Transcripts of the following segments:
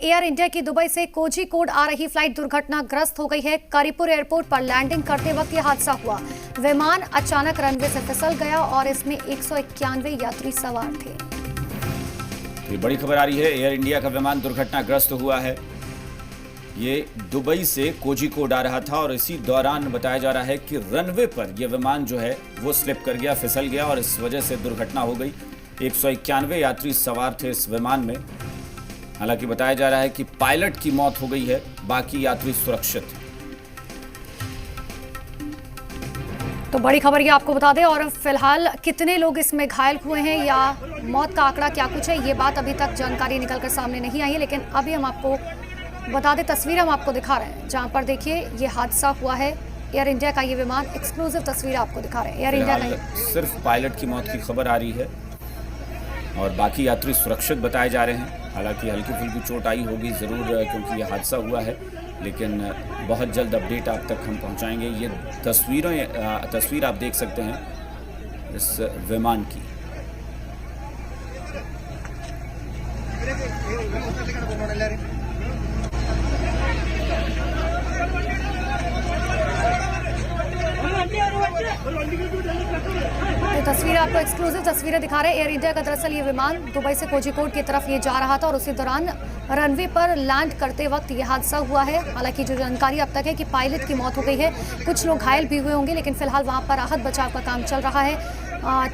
Air India की Dubai से कोझीकोड आ रही फ्लाइट दुर्घटनाग्रस्त हो गई है। करीपुर एयरपोर्ट पर लैंडिंग करते वक्त यह हादसा हुआ। विमान अचानक रनवे से फिसल गया और इसमें 191 यात्री सवार थे। ये बड़ी खबर आ रही है। एयर इंडिया का विमान दुर्घटनाग्रस्त हुआ है। ये दुबई से कोझीकोड आ रहा था और इसी दौरान बताया जा रहा है कि रनवे पर यह विमान जो है वो स्लिप कर गया, फिसल गया और इस वजह से दुर्घटना हो गई। 191 यात्री सवार थे इस विमान में। हालांकि बताया जा रहा है कि पायलट की मौत हो गई है, बाकी यात्री सुरक्षित हैं। तो बड़ी खबर ये आपको बता दें। और फिलहाल कितने लोग इसमें घायल हुए हैं या मौत का आंकड़ा क्या कुछ है, ये बात अभी तक जानकारी निकलकर सामने नहीं आई है। लेकिन अभी हम आपको बता दें, तस्वीर हम आपको दिखा रहे हैं जहां पर देखिए ये हादसा हुआ है। एयर इंडिया का ये विमान, एक्सक्लूसिव तस्वीर आपको दिखा रहे हैं। एयर इंडिया का सिर्फ पायलट की मौत की खबर आ रही है और बाकी यात्री सुरक्षित बताए जा रहे हैं। हालांकि हल्की फुल्की चोट आई होगी ज़रूर, क्योंकि ये हादसा हुआ है, लेकिन बहुत जल्द अपडेट आप तक हम पहुंचाएंगे। ये तस्वीर आप देख सकते हैं इस विमान की। तो तस्वीर आपको एक्सक्लूसिव तस्वीरें दिखा रहे हैं। एयर इंडिया का दरअसल ये विमान दुबई से कोझीकोड की तरफ ये जा रहा था और उसी दौरान रनवे पर लैंड करते वक्त ये हादसा हुआ है। हालांकि जो जानकारी अब तक है कि पायलट की मौत हो गई है, कुछ लोग घायल भी हुए होंगे, लेकिन फिलहाल वहां पर राहत बचाव का काम चल रहा है।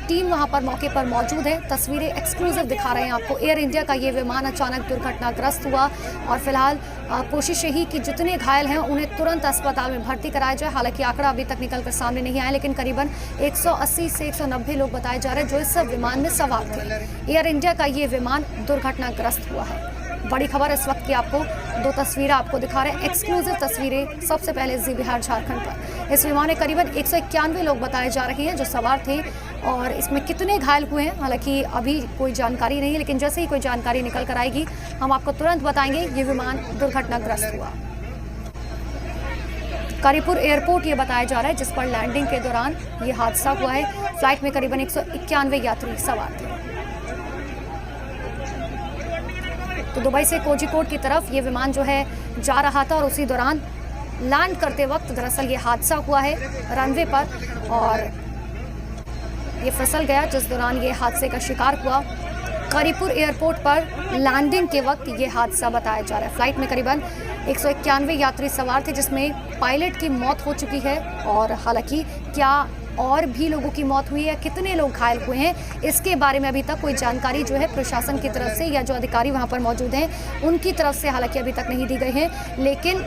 टीम वहां पर मौके पर मौजूद है। तस्वीरें एक्सक्लूसिव दिखा रहे हैं आपको। एयर इंडिया का ये विमान अचानक दुर्घटनाग्रस्त हुआ और फिलहाल कोशिश यही कि जितने घायल हैं उन्हें तुरंत अस्पताल में भर्ती कराया जाए। हालांकि आंकड़ा अभी तक निकल कर सामने नहीं आया, लेकिन करीबन 180 से 190 लोग बताए जा रहे हैं जो इस विमान में सवार थे। एयर इंडिया का ये विमान दुर्घटनाग्रस्त हुआ है। बड़ी खबर इस वक्त की आपको दो तस्वीरें आपको दिखा रहे हैं, एक्सक्लूसिव तस्वीरें। सबसे पहले जी बिहार झारखंड पर इस विमान में करीबन 191 लोग बताए जा रहे हैं जो सवार थे और इसमें कितने घायल हुए हैं हालांकि अभी कोई जानकारी नहीं है, लेकिन जैसे ही कोई जानकारी निकल कर आएगी हम आपको तुरंत बताएंगे। ये विमान दुर्घटनाग्रस्त हुआ। करीपुर एयरपोर्ट ये बताया जा रहा है जिस पर लैंडिंग के दौरान ये हादसा हुआ है। फ्लाइट में करीबन 191 यात्री सवार थे। तो दुबई से कोझीकोड की तरफ ये विमान जो है जा रहा था और उसी दौरान लैंड करते वक्त दरअसल ये हादसा हुआ है रनवे पर और ये फिसल गया, जिस दौरान ये हादसे का शिकार हुआ। करीपुर एयरपोर्ट पर लैंडिंग के वक्त ये हादसा बताया जा रहा है। फ्लाइट में करीबन 191 यात्री सवार थे जिसमें पायलट की मौत हो चुकी है और हालांकि क्या और भी लोगों की मौत हुई है, कितने लोग घायल हुए हैं, इसके बारे में अभी तक कोई जानकारी जो है प्रशासन की तरफ से या जो अधिकारी वहां पर मौजूद हैं उनकी तरफ से हालांकि अभी तक नहीं दी गई है। लेकिन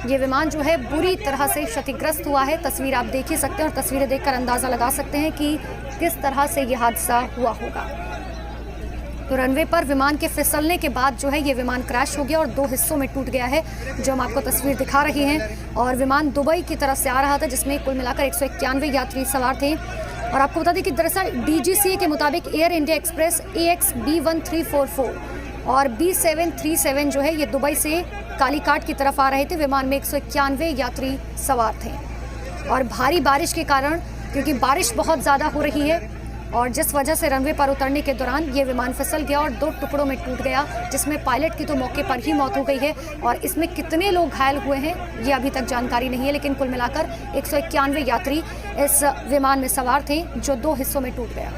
ये विमान जो है बुरी तरह से क्षतिग्रस्त हुआ है। तस्वीर आप देख ही सकते हैं और तस्वीरें देखकर अंदाजा लगा सकते हैं कि किस तरह से ये हादसा हुआ होगा। तो रनवे पर विमान के फिसलने के बाद जो है ये विमान क्रैश हो गया और 2 हिस्सों में टूट गया है, जो हम आपको तस्वीर दिखा रहे हैं। और विमान दुबई की तरफ से आ रहा था जिसमें कुल मिलाकर 191 यात्री सवार थे। और आपको बता दें कि दरअसल DGCA के मुताबिक air India express AX B1344 और B737 जो है ये दुबई से कालीकाट की तरफ आ रहे थे। विमान में 191 यात्री सवार थे और भारी बारिश के कारण, क्योंकि बारिश बहुत ज़्यादा हो रही है और जिस वजह से रनवे पर उतरने के दौरान ये विमान फिसल गया और 2 टुकड़ों में टूट गया, जिसमें पायलट की तो मौके पर ही मौत हो गई है। और इसमें कितने लोग घायल हुए हैं ये अभी तक जानकारी नहीं है, लेकिन कुल मिलाकर 191 यात्री इस विमान में सवार थे जो 2 हिस्सों में टूट गया।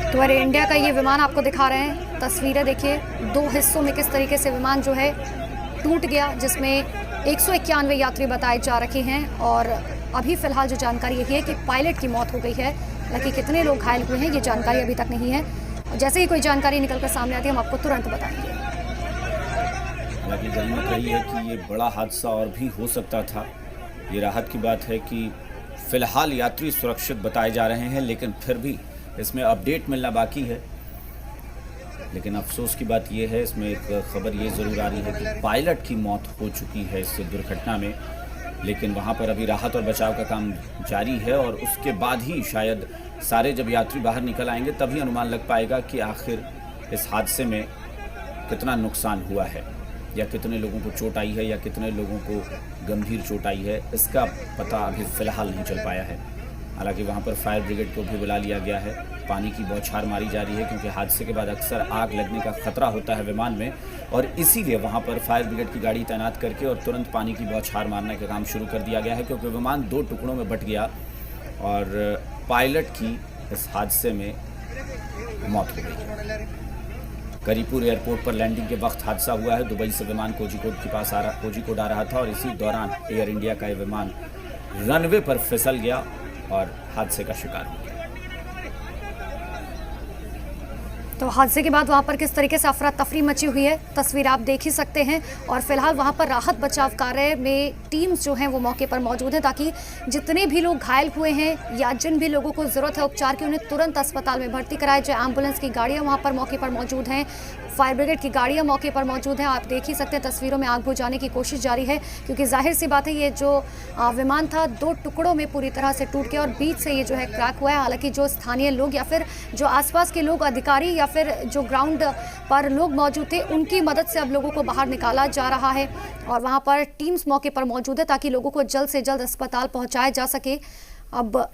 तो एयर इंडिया का ये विमान आपको दिखा रहे हैं, तस्वीरें देखिए। 2 हिस्सों में किस तरीके से विमान जो है टूट गया, जिसमें 191 यात्री बताए जा रहे हैं। और अभी फिलहाल जो जानकारी यही है कि पायलट की मौत हो गई है, हालांकि कितने लोग घायल हुए हैं ये जानकारी अभी तक नहीं है। जैसे ही कोई जानकारी निकलकर सामने आती है हम आपको तुरंत बताएंगे। हालांकि गनीमत रही है कि ये बड़ा हादसा और भी हो सकता था। ये राहत की बात है कि फिलहाल यात्री सुरक्षित बताए जा रहे हैं, लेकिन फिर भी इसमें अपडेट मिलना बाकी है। लेकिन अफसोस की बात यह है, इसमें एक खबर ये ज़रूर आ रही है कि पायलट की मौत हो चुकी है इस दुर्घटना में, लेकिन वहाँ पर अभी राहत और बचाव का काम जारी है और उसके बाद ही शायद सारे जब यात्री बाहर निकल आएंगे तभी अनुमान लग पाएगा कि आखिर इस हादसे में कितना नुकसान हुआ है या कितने लोगों को चोट आई है या कितने लोगों को गंभीर चोट आई है इसका पता अभी फ़िलहाल नहीं चल पाया है। हालांकि वहां पर फायर ब्रिगेड को भी बुला लिया गया है। पानी की बौछार मारी जा रही है क्योंकि हादसे के बाद अक्सर आग लगने का खतरा होता है विमान में, और इसीलिए वहां पर फायर ब्रिगेड की गाड़ी तैनात करके और तुरंत पानी की बौछार मारने का काम शुरू कर दिया गया है, क्योंकि विमान 2 टुकड़ों में बट गया और पायलट की इस हादसे में मौत हो गई। करीपुर एयरपोर्ट पर लैंडिंग के वक्त हादसा हुआ है। दुबई से विमान कोझिकोड आ रहा था और इसी दौरान एयर इंडिया का ये विमान रनवे पर फिसल गया और हादसे का शिकार हो गया। तो हादसे के बाद वहां पर किस तरीके से अफरा तफरी मची हुई है, तस्वीर आप देख ही सकते हैं। और फिलहाल वहां पर राहत बचाव कार्य में टीम्स जो हैं वो मौके पर मौजूद हैं, ताकि जितने भी लोग घायल हुए हैं या जिन भी लोगों को ज़रूरत है उपचार की, उन्हें तुरंत अस्पताल में भर्ती कराया जाए। एम्बुलेंस की गाड़ियाँ वहाँ पर मौके पर मौजूद हैं, फायर ब्रिगेड की गाड़ियाँ मौके पर मौजूद हैं। आप देख ही सकते हैं तस्वीरों में आग बुझाने की कोशिश जारी है, क्योंकि जाहिर सी बात है ये जो विमान था 2 टुकड़ों में पूरी तरह से टूट गया और बीच से ये जो है क्रैक हुआ है। हालांकि जो स्थानीय लोग या फिर जो आसपास के लोग, अधिकारी या फिर जो ग्राउंड पर लोग मौजूद थे, उनकी मदद से अब लोगों को बाहर निकाला जा रहा है और वहाँ पर टीम्स मौके पर मौजूद है, ताकि लोगों को जल्द से जल्द अस्पताल पहुँचाया जा सके। अब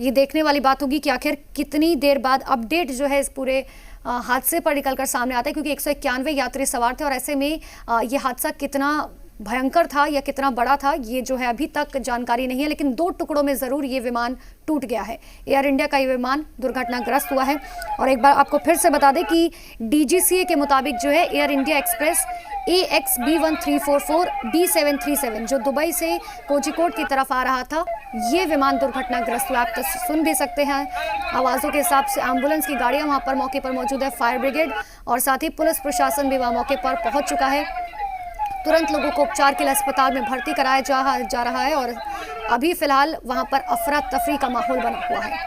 ये देखने वाली बात होगी कि आखिर कितनी देर बाद अपडेट जो है इस पूरे हादसे पर निकलकर सामने आता है, क्योंकि 191 यात्री सवार थे और ऐसे में ये हादसा कितना भयंकर था या कितना बड़ा था ये जो है अभी तक जानकारी नहीं है, लेकिन 2 टुकड़ों में ज़रूर ये विमान टूट गया है। एयर इंडिया का ये विमान दुर्घटनाग्रस्त हुआ है। और एक बार आपको फिर से बता दें कि DGCA के मुताबिक जो है air India express AXB1344 B737 जो दुबई से कोझिकोड की तरफ आ रहा था, ये विमान दुर्घटनाग्रस्त हुआ। आप तो सुन भी सकते हैं आवाज़ों के हिसाब से। एम्बुलेंस की गाड़ियाँ वहाँ पर मौके पर मौजूद है, फायर ब्रिगेड और साथ ही पुलिस प्रशासन भी वहाँ मौके पर पहुँच चुका है। तुरंत लोगों को उपचार के लिए अस्पताल में भर्ती कराया जा रहा है और अभी फिलहाल वहां पर अफरा तफरी का माहौल बना हुआ है।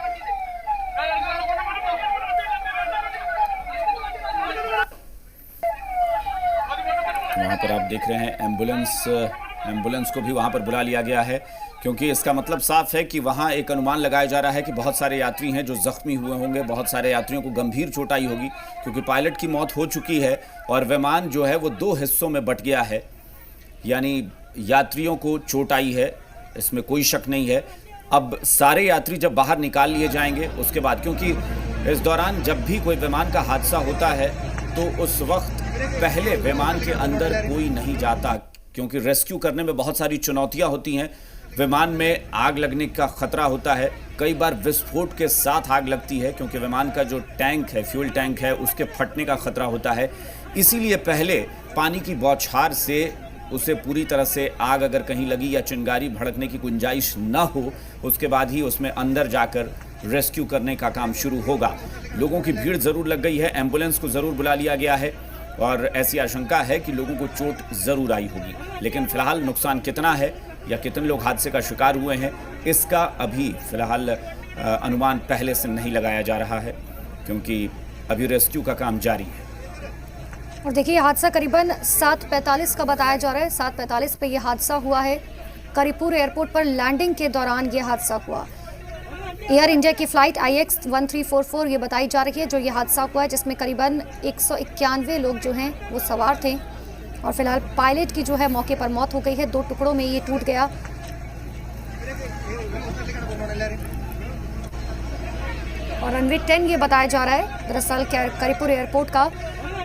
वहां पर आप देख रहे हैं एम्बुलेंस को भी वहां पर बुला लिया गया है, क्योंकि इसका मतलब साफ है कि वहां एक अनुमान लगाया जा रहा है कि बहुत सारे यात्री हैं जो जख्मी हुए होंगे, बहुत सारे यात्रियों को गंभीर चोट आई होगी, क्योंकि पायलट की मौत हो चुकी है और विमान जो है वो 2 हिस्सों में बट गया है। यानी यात्रियों को चोट आई है, इसमें कोई शक नहीं है। अब सारे यात्री जब बाहर निकाल लिए जाएंगे उसके बाद, क्योंकि इस दौरान जब भी कोई विमान का हादसा होता है तो उस वक्त पहले विमान के अंदर कोई नहीं जाता, क्योंकि रेस्क्यू करने में बहुत सारी चुनौतियां होती हैं। विमान में आग लगने का खतरा होता है, कई बार विस्फोट के साथ आग लगती है, क्योंकि विमान का जो टैंक है, फ्यूल टैंक है, उसके फटने का खतरा होता है। इसीलिए पहले पानी की बौछार से उसे पूरी तरह से आग अगर कहीं लगी या चिंगारी भड़कने की गुंजाइश न हो, उसके बाद ही उसमें अंदर जाकर रेस्क्यू करने का काम शुरू होगा। लोगों की भीड़ ज़रूर लग गई है, एम्बुलेंस को ज़रूर बुला लिया गया है और ऐसी आशंका है कि लोगों को चोट ज़रूर आई होगी। लेकिन फिलहाल नुकसान कितना है या कितने लोग हादसे का शिकार हुए हैं, इसका अभी फिलहाल अनुमान पहले से नहीं लगाया जा रहा है, क्योंकि अभी रेस्क्यू का काम जारी है। और देखिए हादसा करीबन 7:45 का बताया जा रहा है। 7:45 पे ये हादसा हुआ है। करीपुर एयरपोर्ट पर लैंडिंग के दौरान ये हादसा हुआ। एयर इंडिया की फ़्लाइट IX1344 ये बताई जा रही है जो ये हादसा हुआ है, जिसमें करीबन 191 लोग जो हैं वो सवार थे और फिलहाल पायलट की जो है मौके पर मौत हो गई है। 2 टुकड़ों में ये टूट गया। और रनवे 10 ये बताया जा रहा है दरअसल करीपुर एयरपोर्ट का,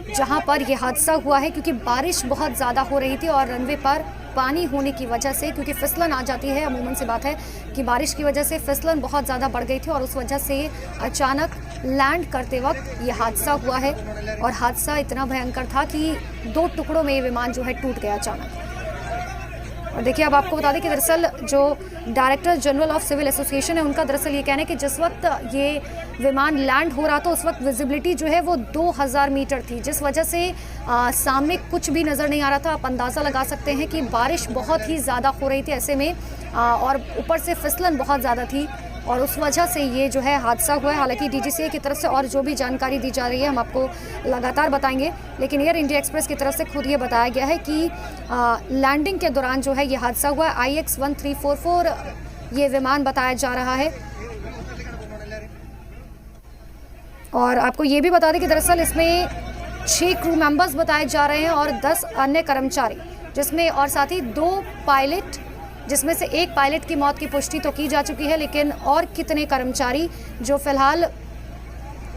जहां पर यह हादसा हुआ है, क्योंकि बारिश बहुत ज़्यादा हो रही थी और रनवे पर पानी होने की वजह से, क्योंकि फिसलन आ जाती है, अमूमन से बात है कि बारिश की वजह से फिसलन बहुत ज़्यादा बढ़ गई थी और उस वजह से अचानक लैंड करते वक्त ये हादसा हुआ है। और हादसा इतना भयंकर था कि 2 टुकड़ों में ये विमान जो है टूट गया अचानक। और देखिए अब आपको बता दें कि दरअसल जो director general of civil association है, उनका दरअसल ये कहना है कि जिस वक्त ये विमान लैंड हो रहा था उस वक्त विजिबिलिटी जो है वो 2000 मीटर थी, जिस वजह से सामने कुछ भी नज़र नहीं आ रहा था। आप अंदाज़ा लगा सकते हैं कि बारिश बहुत ही ज़्यादा हो रही थी ऐसे में, और ऊपर से फिसलन बहुत ज़्यादा थी और उस वजह से ये जो है हादसा हुआ है। हालांकि DGCA की तरफ से और जो भी जानकारी दी जा रही है हम आपको लगातार बताएंगे, लेकिन एयर इंडिया एक्सप्रेस की तरफ से खुद ये बताया गया है कि लैंडिंग के दौरान जो है ये हादसा हुआ है। IX1344 ये विमान बताया जा रहा है। और आपको ये भी बता दें कि दरअसल इसमें 6 क्रू मेंबर्स बताए जा रहे हैं और 10 अन्य कर्मचारी जिसमें और साथ ही 2 पायलट, जिसमें से एक पायलट की मौत की पुष्टि तो की जा चुकी है, लेकिन और कितने कर्मचारी जो फिलहाल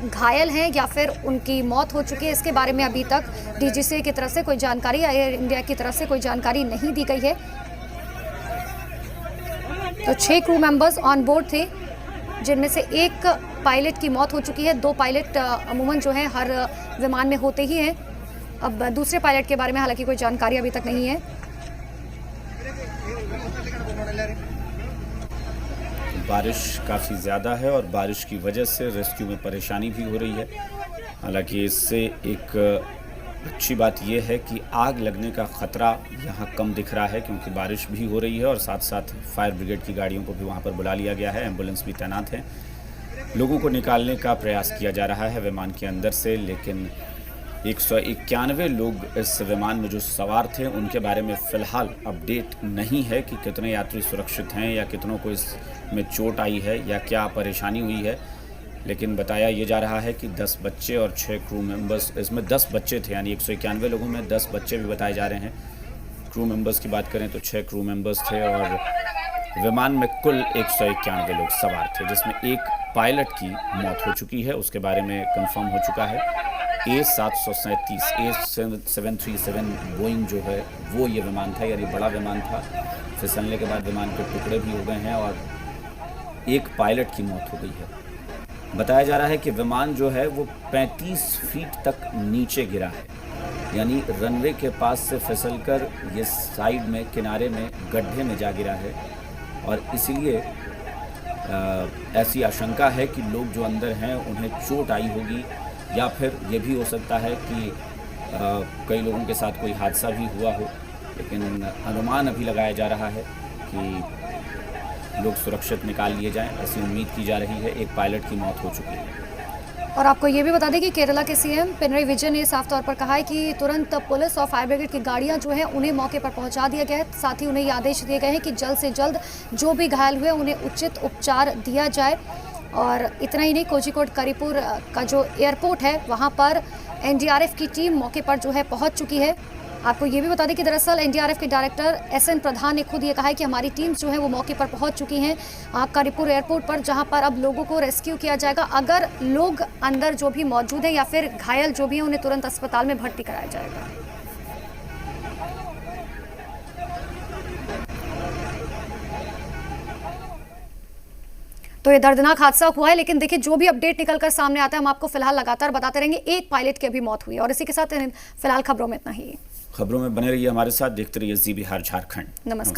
घायल हैं या फिर उनकी मौत हो चुकी है, इसके बारे में अभी तक डीजीसीए की तरफ से कोई जानकारी, एयर इंडिया की तरफ से कोई जानकारी नहीं दी गई है। तो 6 क्रू मेंबर्स ऑन बोर्ड थे, जिनमें से एक पायलट की मौत हो चुकी है। 2 पायलट अमूमन जो है हर विमान में होते ही हैं। अब दूसरे पायलट के बारे में हालांकि कोई जानकारी अभी तक नहीं है। बारिश काफ़ी ज़्यादा है और बारिश की वजह से रेस्क्यू में परेशानी भी हो रही है। हालांकि इससे एक अच्छी बात यह है कि आग लगने का ख़तरा यहाँ कम दिख रहा है, क्योंकि बारिश भी हो रही है और साथ साथ फायर ब्रिगेड की गाड़ियों को भी वहाँ पर बुला लिया गया है। एम्बुलेंस भी तैनात है। लोगों को निकालने का प्रयास किया जा रहा है विमान के अंदर से, लेकिन 191 लोग इस विमान में जो सवार थे उनके बारे में फ़िलहाल अपडेट नहीं है कि कितने यात्री सुरक्षित हैं या कितनों को इसमें चोट आई है या क्या परेशानी हुई है। लेकिन बताया ये जा रहा है कि 10 बच्चे और 6 क्रू मेंबर्स, इसमें 10 बच्चे थे, यानी 191 लोगों में 10 बच्चे भी बताए जा रहे हैं। क्रू मेंबर्स की बात करें तो 6 क्रू मेंबर्स थे और विमान में कुल 191 लोग सवार थे, जिसमें एक पायलट की मौत हो चुकी है, उसके बारे में कंफर्म हो चुका है। A737 A737 बोइंग जो है वो ये विमान था, यानी बड़ा विमान था। फिसलने के बाद विमान के टुकड़े भी हो गए हैं और एक पायलट की मौत हो गई है। बताया जा रहा है कि विमान जो है वो 35 फीट तक नीचे गिरा है, यानी रनवे के पास से फिसलकर ये साइड में किनारे में गड्ढे में जा गिरा है और इसीलिए ऐसी आशंका है कि लोग जो अंदर हैं उन्हें चोट आई होगी या फिर ये भी हो सकता है कि कई लोगों के साथ कोई हादसा भी हुआ हो, लेकिन अनुमान अभी लगाया जा रहा है कि लोग सुरक्षित निकाल लिए जाएं, ऐसी उम्मीद की जा रही है। एक पायलट की मौत हो चुकी है। और आपको ये भी बता दें कि केरला के सीएम पिनरई विजयन ने साफ तौर पर कहा है कि तुरंत पुलिस और फायर ब्रिगेड की गाड़ियां जो हैं उन्हें मौके पर पहुंचा दिया गया है। साथ ही उन्हें ये आदेश दिए गए हैं कि जल्द से जल्द जो भी घायल हुए उन्हें उचित उपचार दिया जाए। और इतना ही नहीं, कोझिकोड करिपुर का जो एयरपोर्ट है वहाँ पर एनडीआरएफ की टीम मौके पर जो है पहुँच चुकी है। आपको ये भी बता दें कि दरअसल एनडीआरएफ के डायरेक्टर एसएन प्रधान ने खुद ये कहा है कि हमारी टीम्स जो है वो मौके पर पहुंच चुकी हैं करिपुर एयरपोर्ट पर, जहां पर अब लोगों को रेस्क्यू किया जाएगा। अगर लोग अंदर जो भी मौजूद हैं या फिर घायल जो भी हैं उन्हें तुरंत अस्पताल में भर्ती कराया जाएगा। तो ये दर्दनाक हादसा हुआ है, लेकिन देखिए जो भी अपडेट निकलकर सामने आता है हम आपको फिलहाल लगातार बताते रहेंगे। एक पायलट की अभी मौत हुई है और इसी के साथ फिलहाल खबरों में इतना ही। खबरों में बने रहिए हमारे साथ, देखते रहिए जी बिहार झारखंड। नमस्कार।